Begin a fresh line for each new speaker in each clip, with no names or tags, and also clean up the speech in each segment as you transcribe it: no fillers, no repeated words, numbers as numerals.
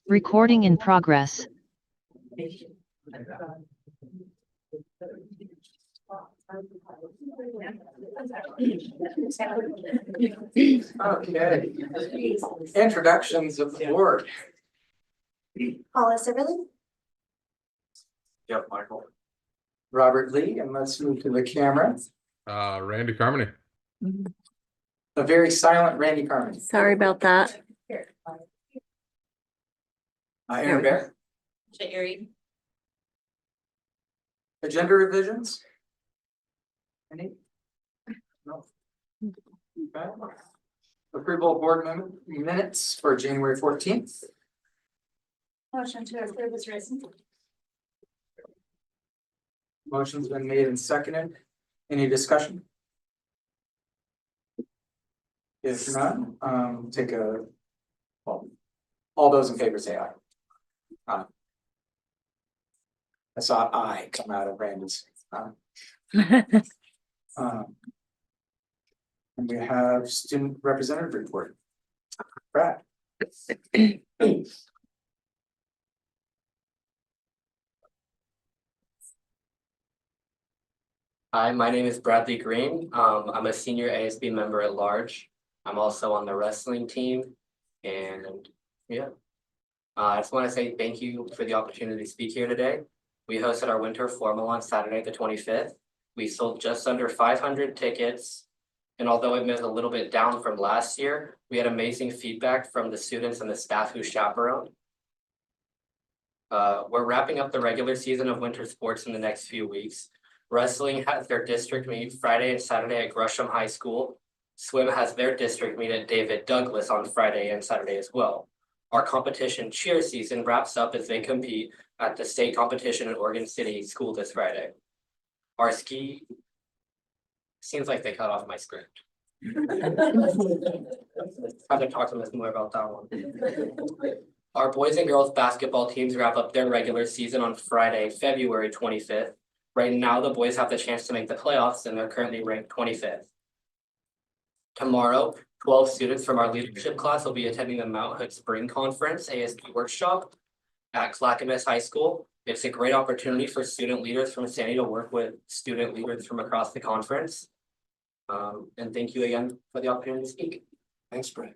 Recording in progress.
Okay. Introductions of the board.
Paula Silverly.
Yep, Michael. Robert Lee, and let's move to the camera.
Randy Carmody.
A very silent Randy Carmen.
Sorry about that.
Aaron Bear. Agenda revisions? Any? No. Okay. Approval of board minutes for January 14th.
Motion to approve is written.
Motion's been made and seconded. Any discussion? If not, take a. All those in favor say aye. Aye. I saw aye come out of Randy's. And we have student representative report. Brad.
Hi, my name is Bradley Green. I'm a senior ASB member at large. I'm also on the wrestling team, and yeah. I just want to say thank you for the opportunity to speak here today. We hosted our winter formal on Saturday, the 25th. We sold just under 500 tickets. And although it was a little bit down from last year, we had amazing feedback from the students and the staff who chaperoned. We're wrapping up the regular season of winter sports in the next few weeks. Wrestling has their district meet Friday and Saturday at Gresham High School. Swim has their district meet at David Douglas on Friday and Saturday as well. Our competition cheer season wraps up as they compete at the state competition in Oregon City School this Friday. Our ski seems like they cut off my script. Have to talk to them more about that one. Our boys and girls basketball teams wrap up their regular season on Friday, February 25th. Right now, the boys have the chance to make the playoffs, and they're currently ranked 25th. Tomorrow, 12 students from our leadership class will be attending the Mount Hood Spring Conference ASB workshop at Clackamas High School. It's a great opportunity for student leaders from Sandy to work with student leaders from across the conference. And thank you again for the opportunity to speak.
Thanks, Brad.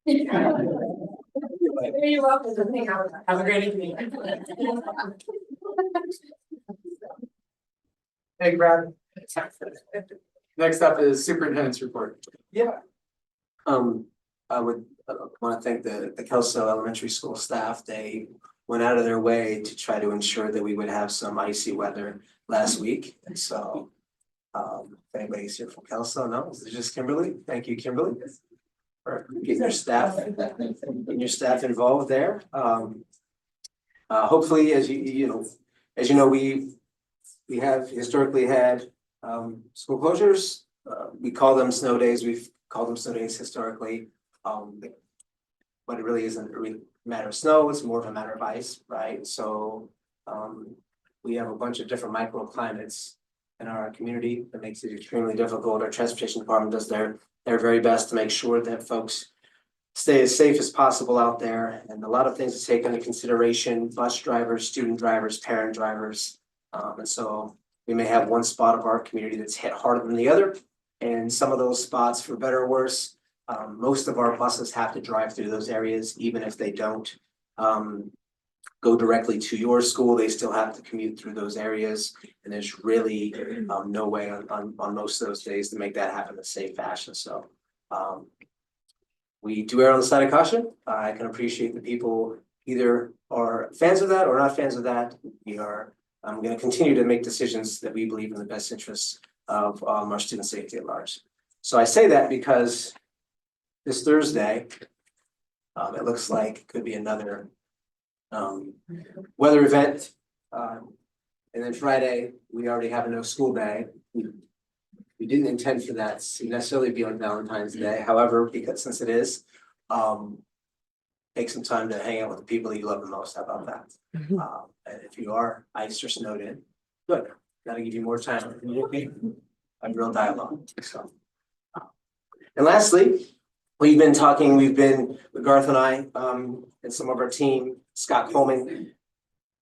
You're welcome.
Have a great evening. Hey, Brad. Next up is superintendent's report.
Yeah. I would want to thank the Kelso Elementary School staff. They went out of their way to try to ensure that we would have some icy weather last week. And so, if anybody's here from Kelso, no, this is just Kimberly. Thank you, Kimberly, for getting your staff involved there. Hopefully, as you know, we have historically had school closures. We call them snow days. We've called them snow days historically. But it really isn't a matter of snow, it's more of a matter of ice, right? So we have a bunch of different microclimates in our community that makes it extremely difficult. Our transportation department does their very best to make sure that folks stay as safe as possible out there. And a lot of things to take into consideration: bus drivers, student drivers, parent drivers. And so we may have one spot of our community that's hit harder than the other. And some of those spots, for better or worse, most of our buses have to drive through those areas, even if they don't go directly to your school, they still have to commute through those areas. And there's really no way on most of those days to make that happen in a safe fashion. So we do err on the side of caution. I can appreciate the people either are fans of that or not fans of that. I'm going to continue to make decisions that we believe in the best interests of our student safety at large. So I say that because this Thursday, it looks like it could be another weather event. And then Friday, we already have a no school day. We didn't intend for that to necessarily be on Valentine's Day. However, because since it is, take some time to hang out with the people that you love the most. How about that? And if you are iced or snowed in, good. That'll give you more time. a real dialogue, so. And lastly, we've been, with Garth and I, and some of our team, Scott Coleman,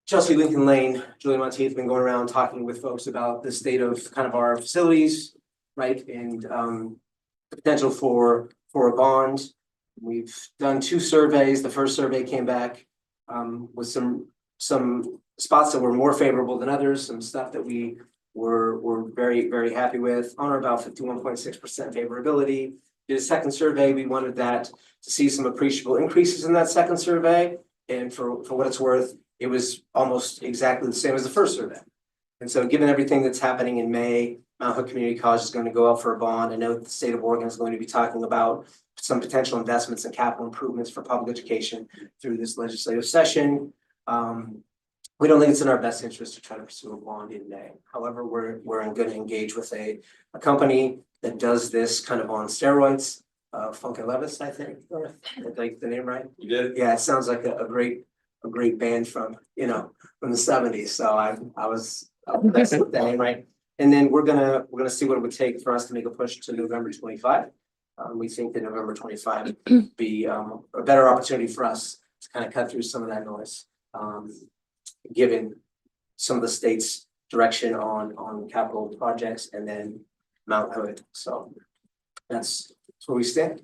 Chelsea Lincoln Lane, Julie Monteith, been going around talking with folks about the state of kind of our facilities, right? And the potential for a bond. We've done 2 surveys. The first survey came back with some spots that were more favorable than others, some stuff that we were very, very happy with, on or about 51.6% favorability. Did a second survey. We wanted that to see some appreciable increases in that second survey. And for what it's worth, it was almost exactly the same as the first survey. And so given everything that's happening in May, Mount Hood Community College is going to go out for a bond. I know the state of Oregon is going to be talking about some potential investments and capital improvements for public education through this legislative session. We don't think it's in our best interest to try to pursue a bond in May. However, we're going to engage with a company that does this kind of on steroids. Funk and Levis, I think. Did I get the name right?
You did?
Yeah, it sounds like a great band from the 70s. So I was impressed with that name, right? And then we're gonna see what it would take for us to make a push to November 25. We think that November 25 would be a better opportunity for us to kind of cut through some of that noise, given some of the state's direction on capital projects and then Mount Hood. So that's where we stand.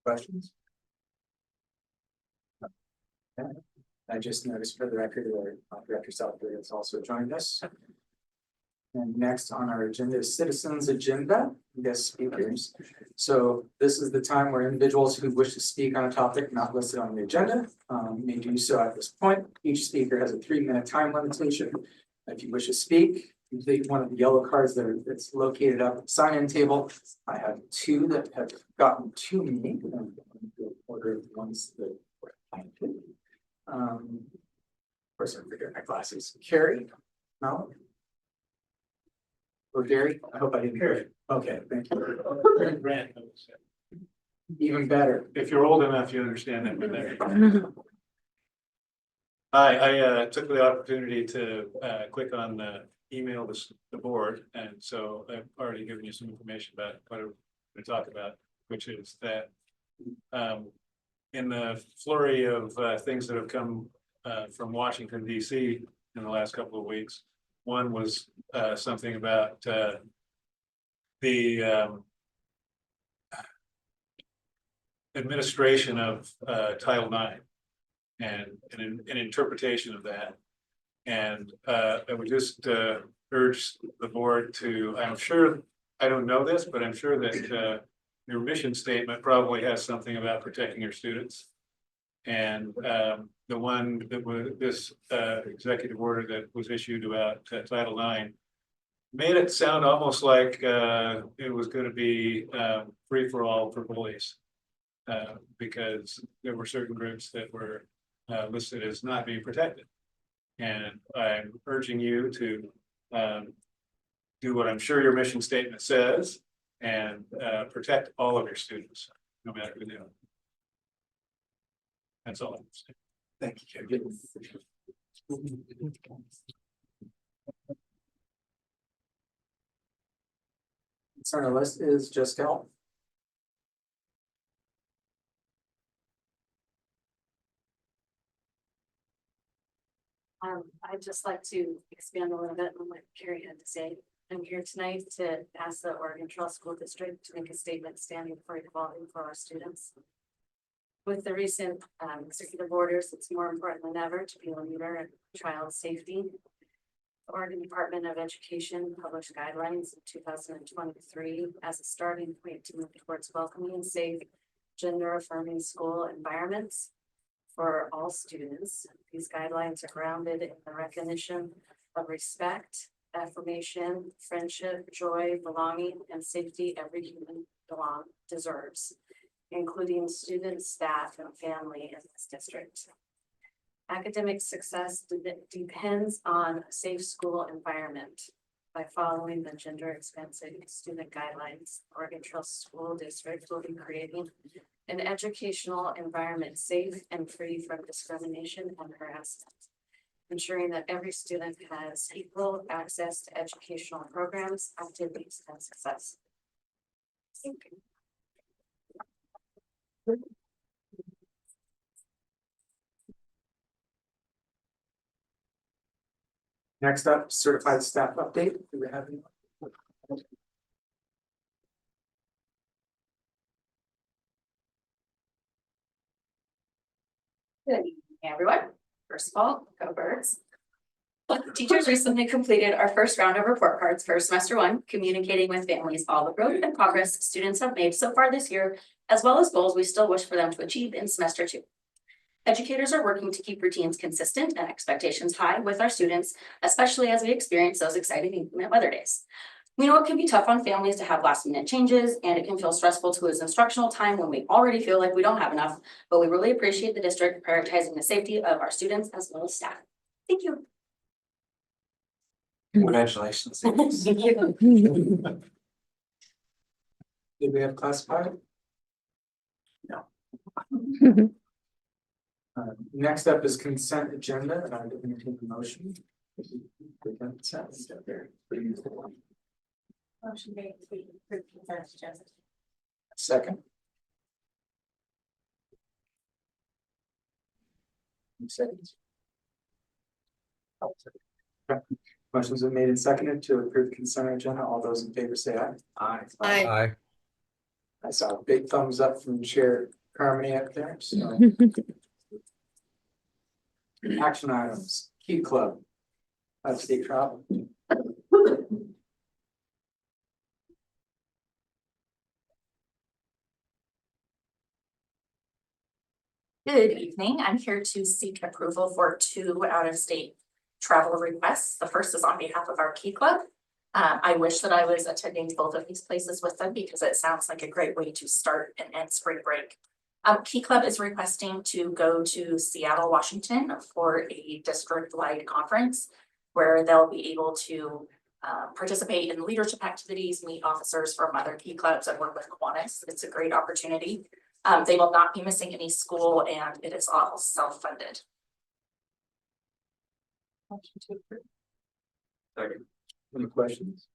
Questions?
I just noticed for the record that Director Southwood has also joined us. And next on our agenda is citizens agenda, guest speakers. So this is the time where individuals who wish to speak on a topic not listed on the agenda may do so at this point. Each speaker has a 3-minute time limitation. If you wish to speak, complete one of the yellow cards that's located up at the sign-in table. I have 2 that have gotten to me. I'm going to order the ones that were planted. Of course, I'm forgetting my glasses. Carrie, no. Or Gary, I hope I didn't hear it. Okay, thank you.
Grant,
Even better.
if you're old enough, you understand that we're there. I took the opportunity to click on the email the board, and so I've already given you some information about what we're going to talk about, which is that in the flurry of things that have come from Washington, DC in the last couple of weeks, one was something about the administration of Title IX and an interpretation of that. And I would just urge the board to, I'm sure, I don't know this, but I'm sure that your mission statement probably has something about protecting your students. And the one that was this executive order that was issued about Title IX made it sound almost like it was going to be free for all for bullies, because there were certain groups that were listed as not being protected. And I'm urging you to do what I'm sure your mission statement says and protect all of your students, no matter who they are. That's all I'm saying.
Thank you, Carrie. Next on our list is Jessica.
I'd just like to expand a little bit on what Carrie had to say. I'm here tonight to ask the Oregon Trail School District to make a statement standing for equality for our students. With the recent executive orders, it's more important than ever to be a leader in child safety. The Oregon Department of Education published guidelines in 2023 as a starting point to move towards welcoming and safe, gender-affirming school environments for all students. These guidelines are grounded in the recognition of respect, affirmation, friendship, joy, belonging, and safety every human deserves, including students, staff, and family in this district. Academic success depends on a safe school environment. By following the gender expansive student guidelines, Oregon Trail School District will be creating an educational environment safe and free from discrimination and harassment. ensuring that every student has equal access to educational programs, activities, and success. Thank you.
Next up, certified staff update. Do we have any?
Good evening, everyone. First of all, go birds. Teachers recently completed our first round of report cards for semester 1, communicating with families all the growth and progress students have made so far this year, as well as goals we still wish for them to achieve in semester 2. Educators are working to keep routines consistent and expectations high with our students, especially as we experience those exciting inclement weather days. We know it can be tough on families to have last-minute changes, and it can feel stressful to lose instructional time when we already feel like we don't have enough, but we really appreciate the district prioritizing the safety of our students as well as staff. Thank you.
Congratulations.
Thank you.
Did we have classified? No. Next up is consent agenda, and I'm going to take a motion. Consent.
Motion made to approve consent agenda.
Second. Seconds. Motions are made and seconded to approve the consent agenda. All those in favor say aye. Aye.
Aye.
I saw a big thumbs up from Chair Carmody up there, so. Action items, Key Club. State travel.
Good evening. I'm here to seek approval for 2 out-of-state travel requests. The first is on behalf of our Key Club. I wish that I was attending both of these places with them because it sounds like a great way to start and end spring break. Key Club is requesting to go to Seattle, Washington for a district-wide conference where they'll be able to participate in leadership activities, meet officers from other Key Clubs, and work with Kiwanis. It's a great opportunity. They will not be missing any school, and it is all self-funded.
Any questions?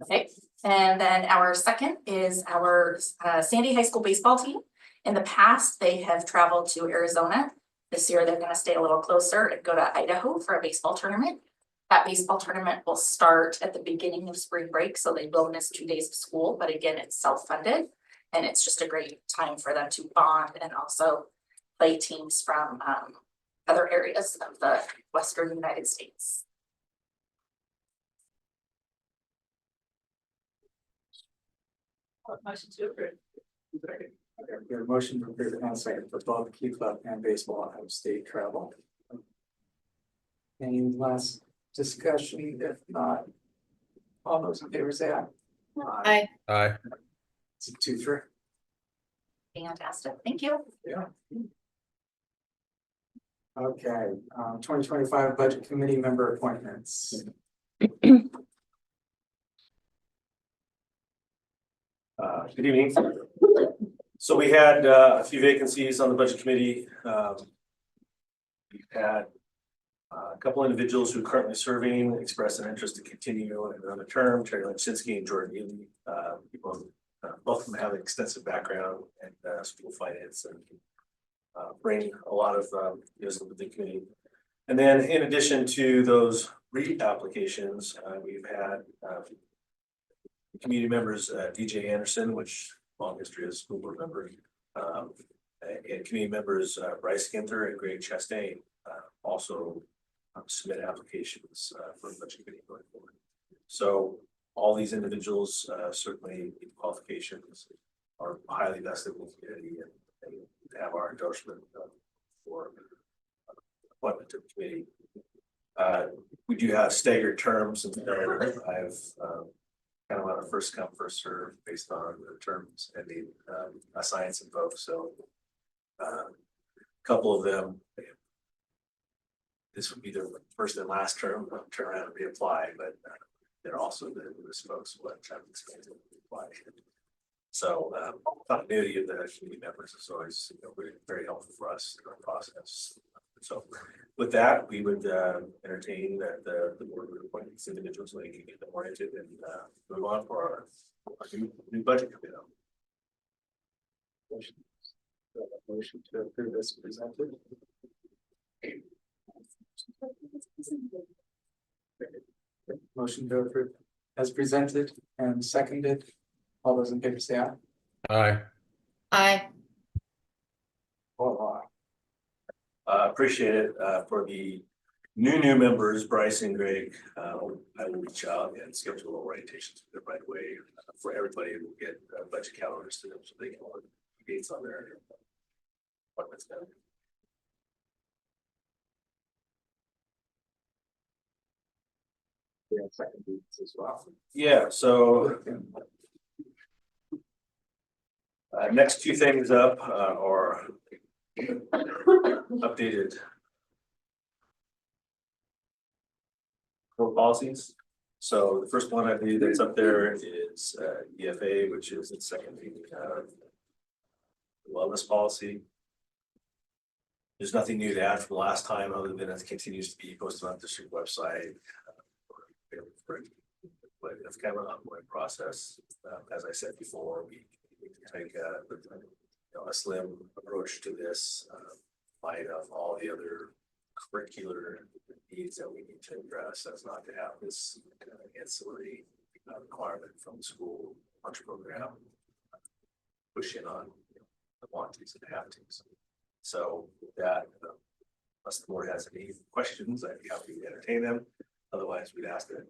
Okay, and then our second is our Sandy High School baseball team. In the past, they have traveled to Arizona. This year, they're going to stay a little closer and go to Idaho for a baseball tournament. That baseball tournament will start at the beginning of spring break, so they will miss 2 days of school, but again, it's self-funded. And it's just a great time for them to bond and also play teams from other areas of the Western United States.
Motion to approve.
Okay, we have a motion to approve and second for both Key Club and baseball out of state travel. Any last discussion? If not, all those in favor say aye.
Aye.
Aye.
It's a 2-3.
Fantastic, thank you.
Yeah. Okay, 2025 budget committee member appointments.
Good evening. So we had a few vacancies on the budget committee. We've had a couple individuals who are currently serving express an interest to continue in another term, Terry Lynch-Sinsky and Jordan Ely. Both of them have an extensive background in school finance and bring a lot of wisdom to the committee. And then in addition to those reapplications, we've had community members, DJ Anderson, which long history as school board member, and community members Bryce Ginther and Greg Chastain also submit applications for the budget committee going forward. So all these individuals certainly meet qualifications, are highly vested in the community, and they have our endorsement for appointment to the committee. We do have staggered terms, and I've kind of on a first come, first serve based on the terms and the assigned some folks. So a couple of them, this would be their first and last term, turn around and reapply, but they're also the newest folks who have expanded to apply. So continuity of the community members is always, very, very helpful for us in our process. So with that, we would entertain that the board would appoint these individuals so they can get them oriented and move on for our new budget committee.
Motion to approve as presented. Motion to approve as presented and seconded. All those in favor say aye.
Aye.
Aye.
Oh,
Appreciate it for the new members, Bryce and Greg. I will reach out and schedule orientations the right way for everybody. We'll get budget calendars to them so they can order dates on their appointments now.
yeah, second reads as well.
Yeah, so next two things up are updated core policies. So the first one I believe that's up there is EFA, which is its second reading of wellness policy. There's nothing new to add from last time other than it continues to be posted on the district website. But it's kind of an ongoing process. As I said before, we take a slim approach to this, light of all the other curricular needs that we need to address. That's not to have this ancillary requirement from the school lunch program push in on the want tos and have tos. So with that, unless the board has any questions, I'd be happy to entertain them. Otherwise, we'd ask that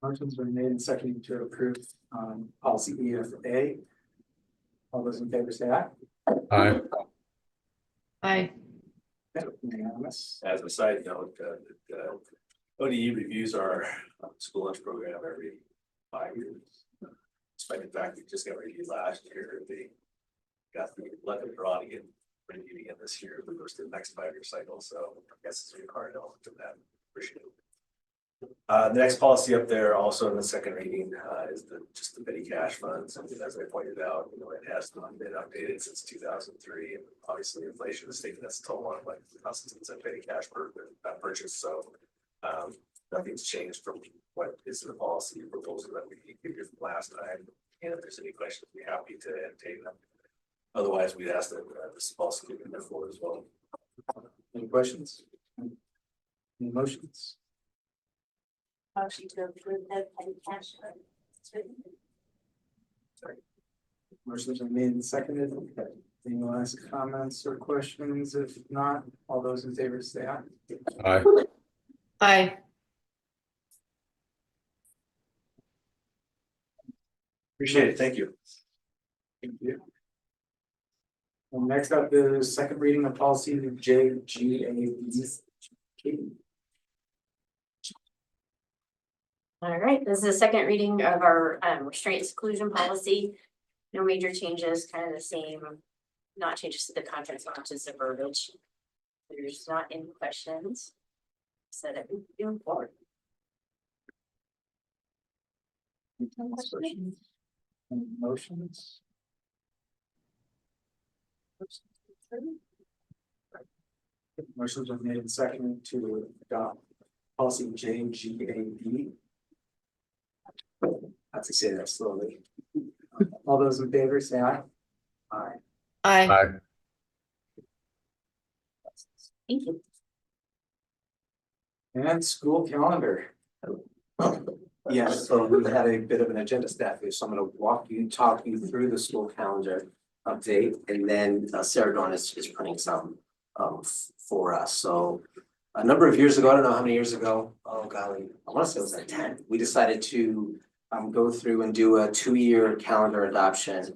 Motion's been made and seconded to approve policy EFA. All those in favor say aye.
Aye.
Aye.
Okay, unanimous.
as a side note, ODE reviews our school lunch program every 5 years. Despite the fact we just got reviewed last year, they got the luck of draw to get reviewed again this year, but goes to the next 5-year cycle. So I guess it's a required element of that. Appreciate it. The next policy up there, also in the second reading, is just the petty cash funds. And as I pointed out, it has not been updated since 2003. And obviously inflation is taking its toll on like thousands of petty cash per purchase. So nothing's changed from what is in the policy proposal that we gave you from last time. And if there's any questions, we'd be happy to entertain them. Otherwise, we'd ask that this policy be moved forward as well.
Any questions? Any motions?
Motion to approve the petty cash.
Motion's been made and seconded. Okay. Anyone has comments or questions? If not, all those in favor say aye.
Aye.
Aye.
Appreciate it. Thank you.
Thank you. Well, next up is second reading of policy JGAB. Katie.
All right, this is the second reading of our restraint exclusion policy. No major changes, kind of the same, not changes to the contents, not just the verbiage. There's not any questions. So that we move forward.
Questions? Any motions? Motions are made and seconded to adopt policy JGAB. I have to say that slowly. All those in favor say aye. Aye.
Aye.
Aye.
Thank you.
And school calendar.
Yes, so we had a bit of an agenda staff here, so I'm gonna talk you through the school calendar update, and then Sarah Dawn is putting some for us. So a number of years ago, I don't know how many years ago, oh golly, I want to say it was like 10, we decided to go through and do a 2-year calendar adoption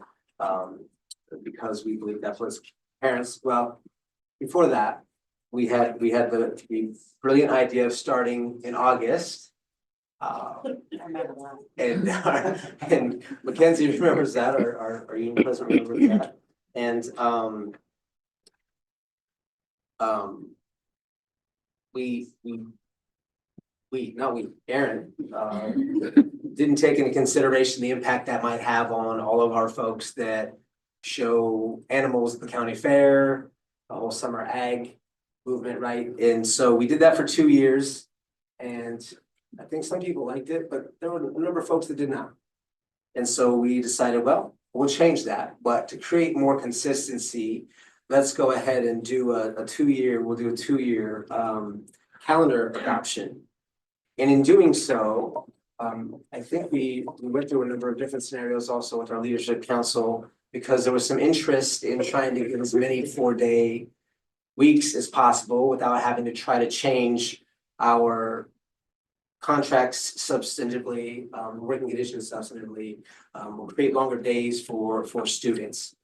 because we believe that was parents, well, before that, we had the brilliant idea of starting in August And and Mackenzie remembers that, our union president remembers that, and Aaron, didn't take into consideration the impact that might have on all of our folks that show animals at the county fair, the whole summer ag movement, right? And so we did that for 2 years, and I think some people liked it, but there were a number of folks that did not. And so we decided, well, we'll change that, but to create more consistency, let's go ahead and do a 2-year, we'll do a 2-year calendar adoption. And in doing so, I think we went through a number of different scenarios also with our leadership council, because there was some interest in trying to get as many 4-day weeks as possible without having to try to change our contracts substantively, working conditions substantively, will create longer days for students.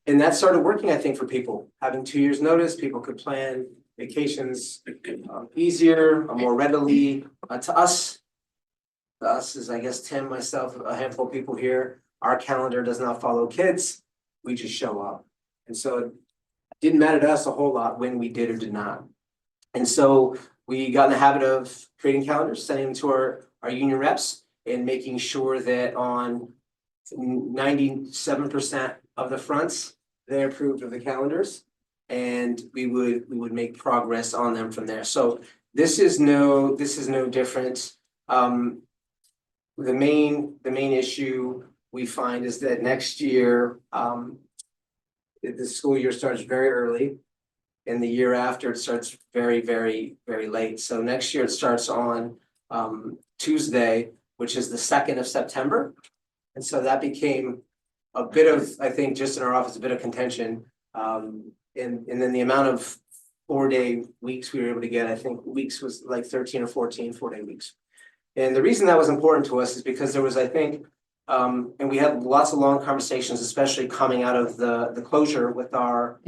And that started working, I think, for people. Having 2 years' notice, people could plan vacations easier, more readily. To us is, I guess, Tim, myself, a handful of people here, our calendar does not follow kids. We just show up. And so it didn't matter to us a whole lot when we did or did not. And so we got in the habit of creating calendars, sending them to our union reps, and making sure that on 97% of the fronts, they approved of the calendars, and we would make progress on them from there. So this is no different. The main issue we find is that next year, the school year starts very early, and the year after it starts very, very, very late. So next year it starts on Tuesday, which is the 2nd of September. And so that became a bit of, I think, just in our office, a bit of contention. And then the amount of 4-day weeks we were able to get, I think weeks was like 13 or 14 4-day weeks. And the reason that was important to us is because there was, I think, and we had lots of long conversations, especially coming out of the closure with our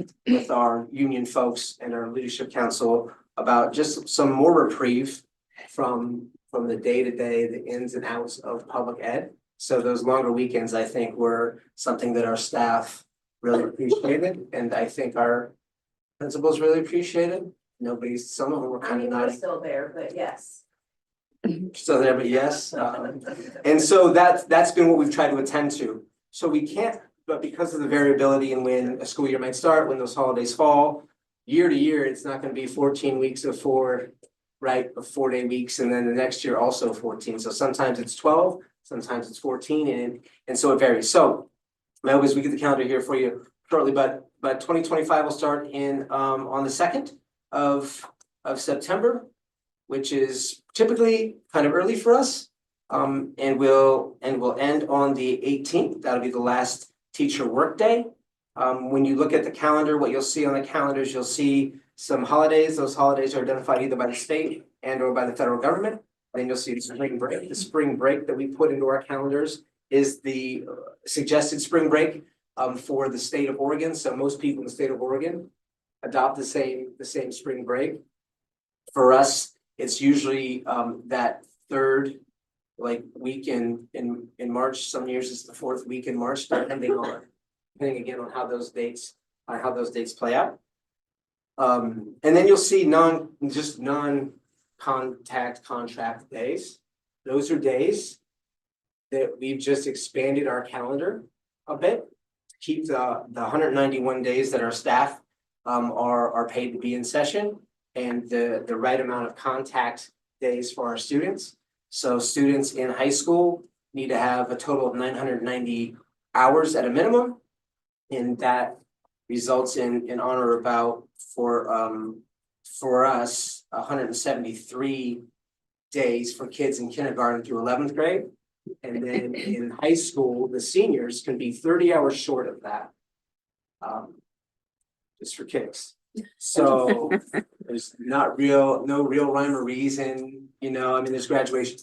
union folks and our leadership council, about just some more reprieve from the day-to-day, the ins and outs of public ed. So those longer weekends, I think, were something that our staff really appreciated, and I think our principals really appreciated. Some of them were kind of nodding.
Still there, but yes.
Still there, but yes. And so that's been what we've tried to attend to. So we can't, but because of the variability in when a school year might start, when those holidays fall, year to year, it's not going to be 14 weeks of 4-day weeks, and then the next year also 14. So sometimes it's 12, sometimes it's 14, and so it varies. So my hope is we get the calendar here for you shortly, but 2025 will start in on the 2nd of September, which is typically kind of early for us, and we'll end on the 18th. That'll be the last teacher workday. When you look at the calendar, what you'll see on the calendars, you'll see some holidays. Those holidays are identified either by the state and or by the federal government. Then you'll see the spring break. The spring break that we put into our calendars is the suggested spring break for the state of Oregon. So most people in the state of Oregon adopt the same spring break. For us, it's usually that third week in March. Some years it's the 4th week in March, depending again on how those dates play out. And then you'll see non-contact contract days. Those are days that we've just expanded our calendar a bit to keep the 191 days that our staff are paid to be in session, and the right amount of contact days for our students. So students in high school need to have a total of 990 hours at a minimum, and that results in on or about for us 173 days for kids in kindergarten through 11th grade. And then in high school, the seniors can be 30 hours short of that, just for kicks. So there's no real rhyme or reason, I mean, there's graduation.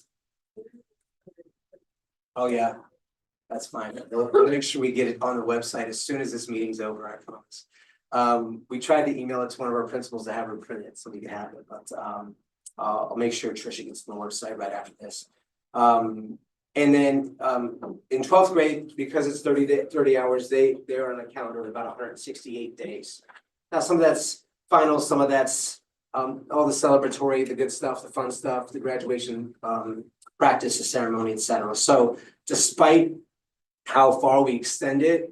Oh yeah, that's fine. We'll make sure we get it on the website as soon as this meeting's over, I promise. We tried to email it to one of our principals to have her print it so we could have it, but I'll make sure Tricia gets on the website right after this. And then in 12th grade, because it's 30 hours, they're on a calendar of about 168 days. Now, some of that's final, some of that's all the celebratory, the good stuff, the fun stuff, the graduation practice, the ceremony, etc. So despite how far we extend it,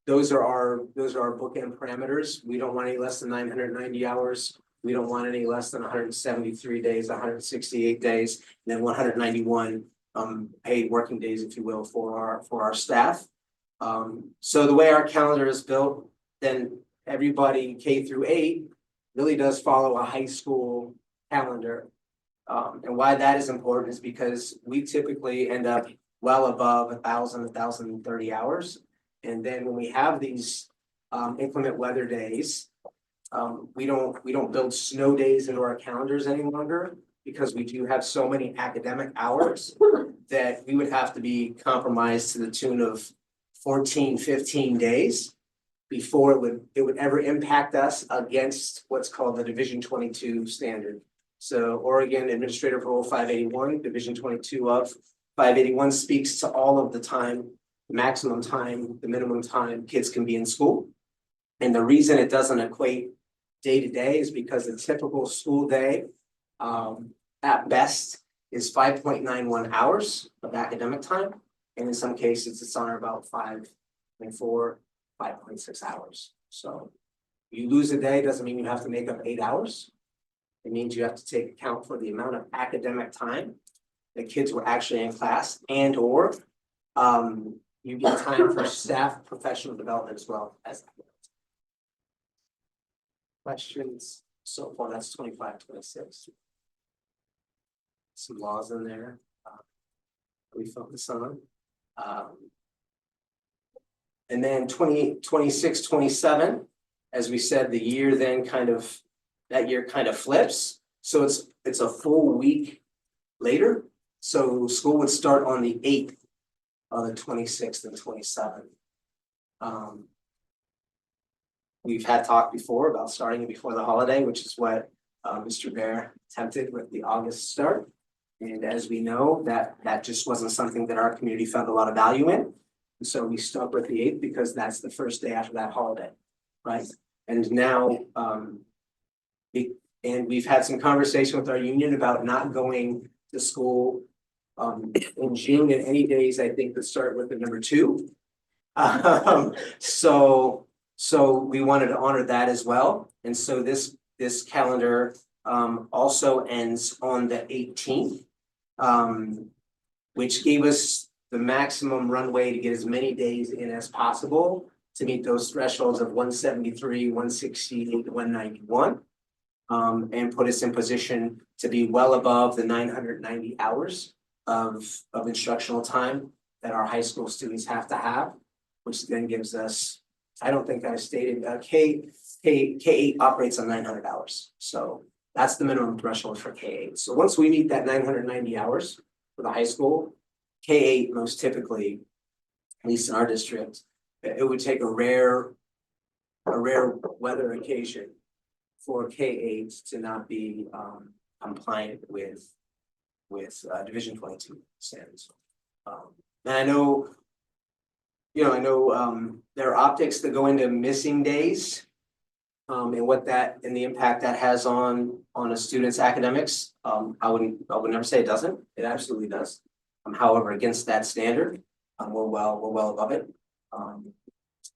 those are our bookend parameters. We don't want any less than 990 hours. We don't want any less than 173 days, 168 days, and then 191 paid working days, if you will, for our staff. So the way our calendar is built, then everybody K through 8 really does follow a high school calendar. And why that is important is because we typically end up well above 1,030 hours. And then when we have these inclement weather days, we don't build snow days into our calendars any longer, because we do have so many academic hours that we would have to be compromised to the tune of 14, 15 days before it would ever impact us against what's called the Division 22 standard. So Oregon Administrative Rule 581, Division 22 of 581 speaks to all of the time, the maximum time, the minimum time kids can be in school. And the reason it doesn't equate day to day is because the typical school day at best is 5.91 hours of academic time. And in some cases, it's on about 5.4, 5.6 hours. So you lose a day doesn't mean you have to make up 8 hours. It means you have to take account for the amount of academic time the kids were actually in class, and or you get time for staff professional development as well as questions so far. That's 25, 26. Some laws in there we focus on. And then 26, 27, as we said, the year then that year kind of flips. So it's a full week later. So school would start on the 8th of the 26th and 27th. We've had talk before about starting it before the holiday, which is what Mr. Bear attempted with the August start. And as we know, that just wasn't something that our community found a lot of value in. And so we stuck with the 8th because that's the first day after that holiday, right? And now, and we've had some conversation with our union about not going to school in June and any days I think that start with the number 2. So we wanted to honor that as well. And so this calendar also ends on the 18th, which gave us the maximum runway to get as many days in as possible to meet those thresholds of 173, 168, 191, and put us in position to be well above the 990 hours of instructional time that our high school students have to have, which then gives us, I don't think I stated, K8 operates on 900 hours. So that's the minimum threshold for K8. So once we meet that 990 hours for the high school, K8 most typically, at least in our district, it would take a rare weather occasion for K8 to not be compliant with Division 22 standards. And I know there are optics that go into missing days, and what that and the impact that has on a student's academics. I would never say it doesn't. It absolutely does. However, against that standard, we're well above it.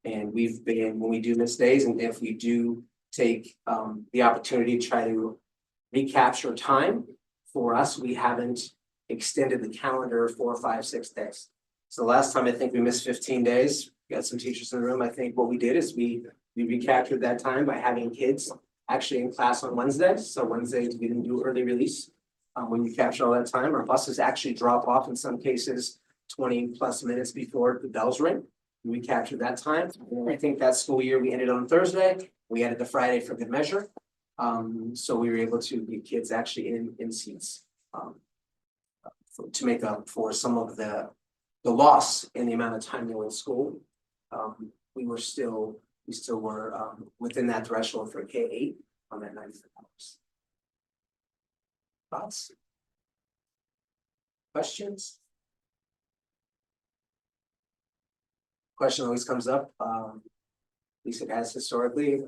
And we've been, when we do miss days, and if we do take the opportunity to try to recapture time, for us, we haven't extended the calendar 4, 5, 6 days. So last time I think we missed 15 days. We got some teachers in the room. I think what we did is we recaptured that time by having kids actually in class on Wednesdays. So Wednesdays we didn't do early release. When we capture all that time, our buses actually drop off in some cases 20 plus minutes before the bells ring. We captured that time. And I think that school year we ended on Thursday. We added the Friday for good measure. So we were able to get kids actually in seats to make up for some of the loss in the amount of time they were in school. We still were within that threshold for K8 on that 90 hours. Thoughts? Questions? Question always comes up, at least it has historically.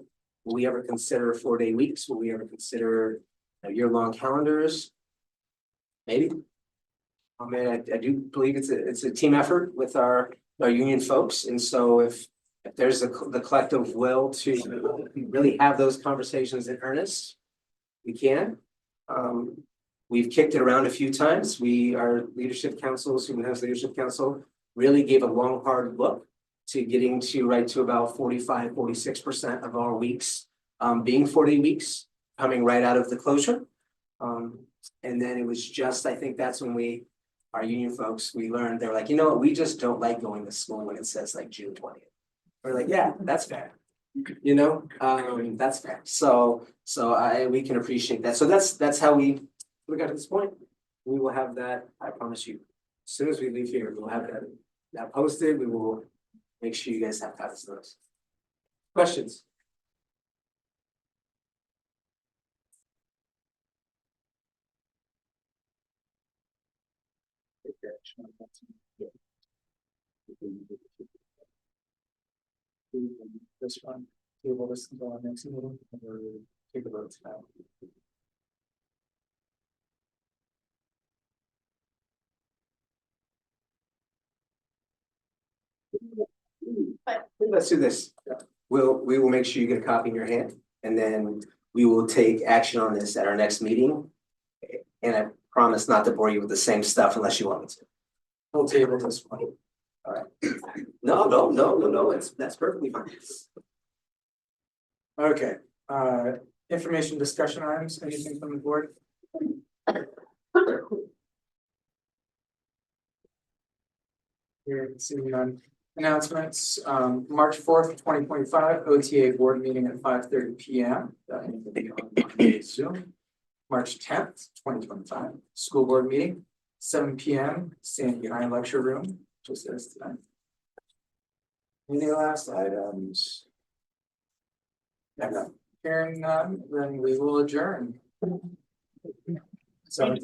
Will we ever consider 4-day weeks? Will we ever consider year-long calendars? Maybe. I mean, I do believe it's a team effort with our union folks, and so if there's the collective will to really have those conversations in earnest, we can. We've kicked it around a few times. Our leadership council, Superintendent's Leadership Council, really gave a long, hard look to getting to about 45-46% of our weeks being 4-day weeks, coming right out of the closure. And then it was just, I think that's when our union folks, we learned, they're like, you know what, we just don't like going to school when it says like June 20th. We're like, yeah, that's fair. That's fair. So we can appreciate that. So that's how we got to this point. We will have that, I promise you. As soon as we leave here, we'll have that posted. We will make sure you guys have copies of those. Questions?
This one, table this until our next meeting, or take a vote now.
Let's do this. We will make sure you get a copy in your hand, and then we will take action on this at our next meeting. And I promise not to bore you with the same stuff unless you want me to.
We'll table this one.
All right. No, that's perfectly fine.
Okay, information discussion items, anything from the board? Here, seeing none. Announcements, March 4th, 2025, OTA board meeting at 5:30 p.m. That will be on Monday, Zoom. March 10th, 2025, school board meeting, 7 p.m. Standing behind lecture room, just as tonight. Any last items? No. Hearing none, then we will adjourn. So.